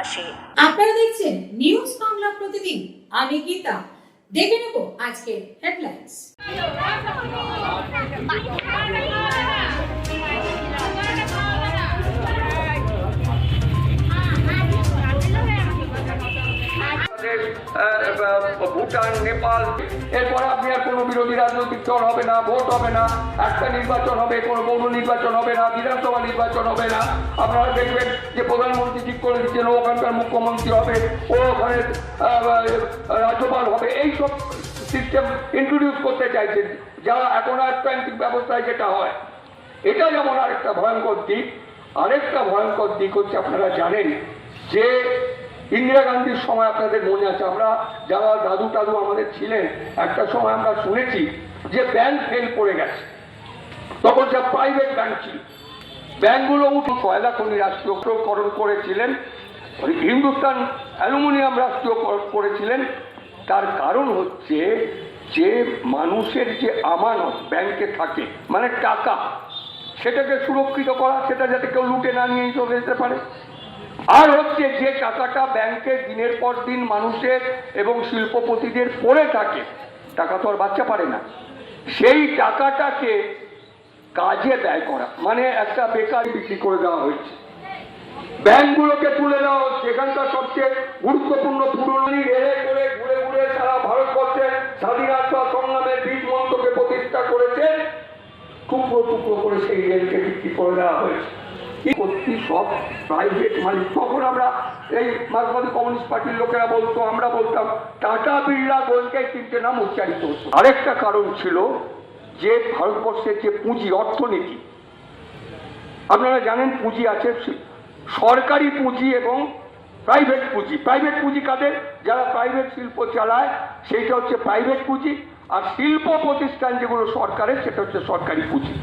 পাশে। আপনারা দেখছেন নিউজ বাংলা প্রতিদিন, আমি গীতা। দেখে নেব আজকের হেডলাইন্স। ভুটান, নেপাল, এরপর আপনি আর কোনো বিরোধী রাজনৈতিক দল হবে না, ভোট হবে না, একটা নির্বাচন হবে, কোনো পৌর নির্বাচন হবে না, বিধানসভা নির্বাচন হবে না। আপনারা দেখবেন যে প্রধানমন্ত্রী ঠিক করে দিচ্ছেন ও ওখানকার মুখ্যমন্ত্রী হবে, ও ওখানে রাজ্যপাল হবে। এইসব সিস্টেম ইন্ট্রোডিউস করতে চাইছেন, যা এখন রাজতান্ত্রিক ব্যবস্থায় যেটা হয়। এটা যেমন আরেকটা ভয়ঙ্কর দিক। আরেকটা ভয়ঙ্কর দিক হচ্ছে, আপনারা জানেন যে ইন্দিরা গান্ধীর সময় আপনাদের মনে আছে, আমরা যারা দাদু টাদু আমাদের ছিলেন, একটা সময় আমরা শুনেছি যে ব্যাংক ফেল করে গেছে। তখন যা প্রাইভেট ব্যাংক ছিল, ব্যাংকগুলো কয়লা খনি রাষ্ট্রীয়করণ করেছিলেন, হিন্দুস্তান অ্যালুমিনিয়াম রাষ্ট্রীয় করেছিলেন। তার কারণ হচ্ছে যে মানুষের যে আমানত ব্যাংকে থাকে, মানে টাকা, সেটাকে সুরক্ষিত করা, সেটা যাতে কেউ লুটে না নিয়ে চলে যেতে পারে। আর হচ্ছে যে টাকাটা ব্যাংকে দিনের পর দিন মানুষের এবং শিল্পপতিদের পড়ে থাকে, টাকা তো আর বাচ্চা পারে না, সেই টাকাটাকে কাজে ব্যয় করা, মানে একটা বেকার বিক্রি করে দেওয়া হয়েছে, ব্যাংকগুলোকে তুলে দেওয়া হচ্ছে। এখানকার সবচেয়ে গুরুত্বপূর্ণ পুরোনি রেলে করে ঘুরে ঘুরে সারা ভারতবর্ষে স্বাধীনতা সংগ্রামের বীজ মন্ত্রকে প্রতিষ্ঠা করেছে, টুকরো টুকরো করে সেই রেলকে বিক্রি করে দেওয়া হয়েছে। সব প্রাইভেট মালিক। তখন আমরা এই মার্কসবাদী কমিউনিস্ট পার্টির লোকেরা বলতো, আমরা বলতাম টাটা বিড়লা গোলকে তিনটে নাম উচ্চারিত হতো। আরেকটা কারণ ছিল যে ভারতবর্ষের যে পুঁজি অর্থনীতি, আপনারা জানেন পুঁজি আছে সরকারি পুঁজি এবং প্রাইভেট পুঁজি। প্রাইভেট পুঁজি কাদের? যারা প্রাইভেট শিল্প চালায়, সেইটা হচ্ছে প্রাইভেট পুঁজি। আর শিল্প প্রতিষ্ঠান যেগুলো সরকারের, সেটা হচ্ছে সরকারি পুঁজি।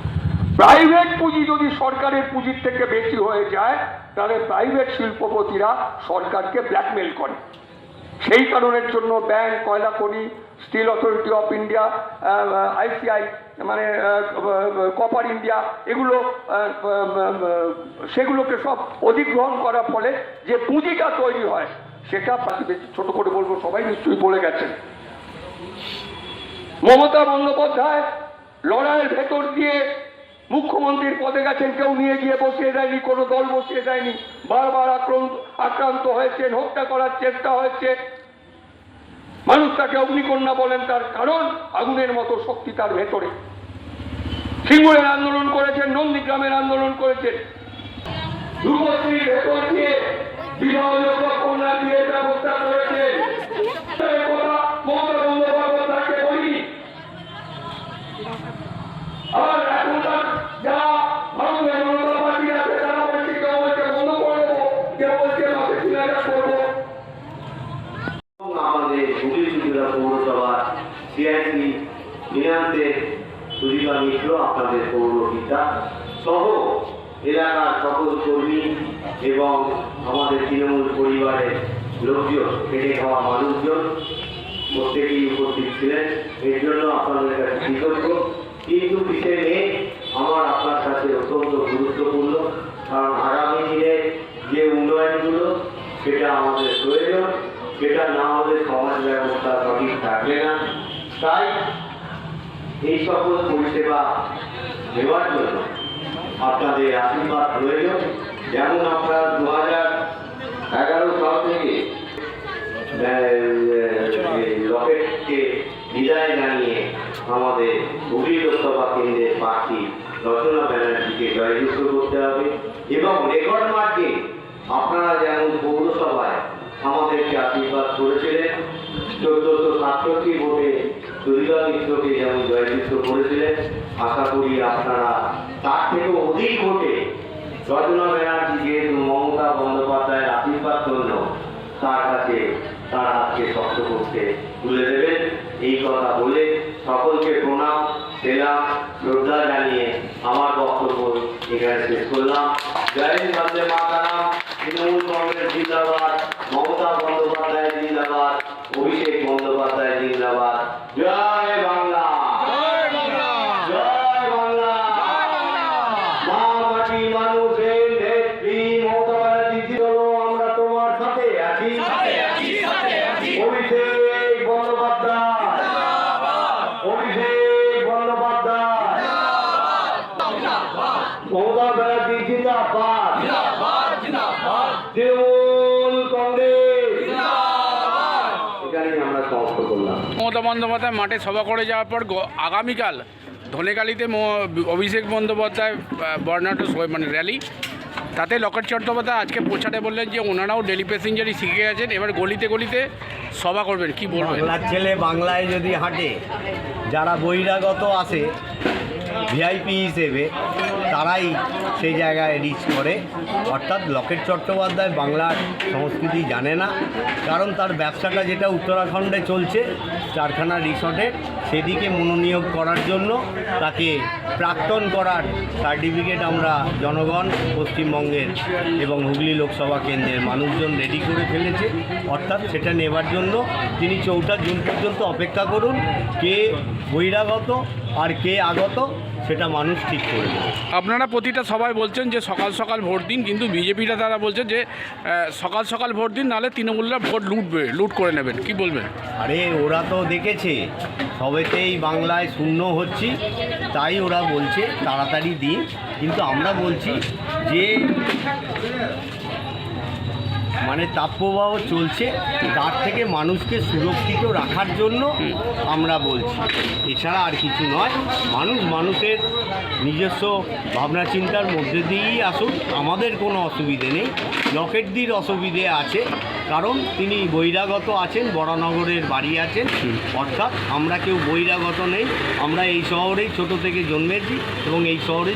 প্রাইভেট পুঁজি যদি সরকারের পুঁজির থেকে বেশি হয়ে যায়, তাহলে প্রাইভেট শিল্পপতিরা সরকারকে ব্ল্যাকমেল করে। সেই কারণের জন্য ব্যাংক, কয়লা খনি, steel authority of India, ICI মানে কপার ইন্ডিয়া, এগুলো সেগুলোকে সব অধিগ্রহণ করার ফলে যে পুঁজিটা তৈরি হয়, সেটা ছোট করে বলবো, সবাই নিশ্চয়ই বলে গেছেন। মমতা বন্দ্যোপাধ্যায় লড়াইয়ের ভেতর দিয়ে মুখ্যমন্ত্রীর পদে গেছেন, কেউ নিয়ে গিয়ে বসিয়ে দেয়নি, কোনো দল বসিয়ে দেয়নি, বারবার আক্রান্ত হয়েছেন, হত্যা করার চেষ্টা হয়েছে। মানুষ তাকে অগ্নিকন্যা বলেন, তার কারণ আগুনের মতো শক্তি তার ভেতরে। সিঙ্গুরের আন্দোলন করেছেন, নন্দীগ্রামের আন্দোলন করেছেন, যুবশ্রীর ভেতর দিয়ে বিবাহ কন্যা দিয়ে ব্যবস্থা করেছেন। মমতা বন্দ্যোপাধ্যায়কে বলি, আর এখনকার যা ভারতের জনতা পার্টি আছে, তারা বলছে কেউ বলছে বন্ধ করে দেবো, কেউ বলছে মাসে ৩,০০০ করবো। আমাদের সুবিধা পৌরসভা সিআইসি ফিনান্সের সুবিধা মিত্র, আপনাদের পৌরপিতা সহ এলাকার সকল কর্মী এবং আমাদের তৃণমূল পরিবারের লোকজন, খেটে খাওয়া মানুষজন প্রত্যেকেই উপস্থিত ছিলেন। এর জন্য আপনাদের কাছে কৃতজ্ঞ। কিন্তু বিশেষ আমার আপনার কাছে অত্যন্ত গুরুত্বপূর্ণ, কারণ আগামী দিনে যে উন্নয়নগুলো, সেটা আমাদের প্রয়োজন, সেটা না হলে সমাজ ব্যবস্থা সঠিক থাকবে না। তাই এই সকল পরিষেবা দেওয়ার জন্য আপনাদের আশীর্বাদ প্রয়োজন। যেমন আপনারা 2011 সাল থেকে রকেটকে বিদায় জানিয়ে আমাদের হুগলি লোকসভা কেন্দ্রের প্রার্থী রচনা ব্যানার্জিকে জয়যুক্ত করতে হবে, এবং রেকর্ড মার্কে আপনারা যেমন পৌরসভায় আমাদেরকে আশীর্বাদ করেছিলেন, 1467 ভোটে সুবিধা মিত্রকে যেমন জয়যুক্ত করেছিলেন, আশা করি আপনারা তার থেকেও অধিক ভোটে রচনা ব্যানার্জি, যেহেতু মমতা বন্দ্যোপাধ্যায়ের আশীর্বাদ জন্য তার কাছে তার হাতকে শক্ত করতে তুলে দেবেন। এই কথা বলে সকলকে প্রণাম, সেলাম, শ্রদ্ধা জানিয়ে আমার বক্তব্য এখানে শেষ করলাম। জয় হিন্দ, বন্দে মাতরম। তৃণমূল কংগ্রেস জিন্দাবাদ, মমতা বন্দ্যোপাধ্যায় জিন্দাবাদ, অভিষেক বন্দ্যোপাধ্যায় জিন্দাবাদ। জয় বাংলা, জয় বাংলা। মা মাটি মানুষের নেত্রী মমতা ব্যানার্জি, আমরা তোমার সাথে। এখানেই আমরা সমাপ্ত করলাম। মমতা বন্দ্যোপাধ্যায় মাঠে সভা করে যাওয়ার পর আগামীকাল ধনেকালিতে অভিষেক বন্দ্যোপাধ্যায় বর্ণাঢ্য মানে র্যালি, তাতে লকেট চট্টোপাধ্যায় আজকে পৌঁছাতে বললেন যে ওনারাও ডেলি প্যাসেঞ্জারই শিখে গেছেন, এবার গলিতে গলিতে সভা করবেন, কি বলবেন? বাংলার ছেলে বাংলায় যদি হাঁটে, যারা বহিরাগত আসে ভিআইপি হিসেবে তারাই সেই জায়গায় রিচ করে। অর্থাৎ লকেট চট্টোপাধ্যায় বাংলার সংস্কৃতি জানে না, কারণ তার ব্যবসাটা যেটা উত্তরাখণ্ডে চলছে চারখানা রিসর্টে, সেদিকে মনোনিয়োগ করার জন্য তাকে প্রাক্তন করার সার্টিফিকেট আমরা জনগণ পশ্চিমবঙ্গের এবং হুগলি লোকসভা কেন্দ্রের মানুষজন রেডি করে ফেলেছে। অর্থাৎ সেটা নেবার জন্য তিনি 4 জুন পর্যন্ত অপেক্ষা করুন। কে বহিরাগত আর কে আগত সেটা মানুষ ঠিক করে দেবে। আপনারা প্রতিটা সবাই বলছেন যে সকাল সকাল ভোট দিন, কিন্তু বিজেপিটা তারা বলছে যে সকাল সকাল ভোট দিন, নাহলে তৃণমূলরা ভোট লুট করে নেবেন, কি বলবেন? আরে ওরা তো দেখেছে সবেতেই বাংলায় শূন্য হচ্ছি, তাই ওরা বলছে তাড়াতাড়ি দিন। কিন্তু আমরা বলছি যে মানে তাপপ্রবাহ চলছে, তার থেকে মানুষকে সুরক্ষিত রাখার জন্য আমরা বলছি, এছাড়া আর কিছু নয়। মানুষের নিজস্ব ভাবনা চিন্তার মধ্যে দিয়েই আসুন, আমাদের কোনো অসুবিধে নেই। লকেটদির অসুবিধে আছে, কারণ তিনি বহিরাগত আছেন, বরানগরের বাড়ি আছেন। অর্থাৎ আমরা কেউ বহিরাগত নেই, আমরা এই শহরেই ছোট থেকে জন্মেছি এবং এই শহরে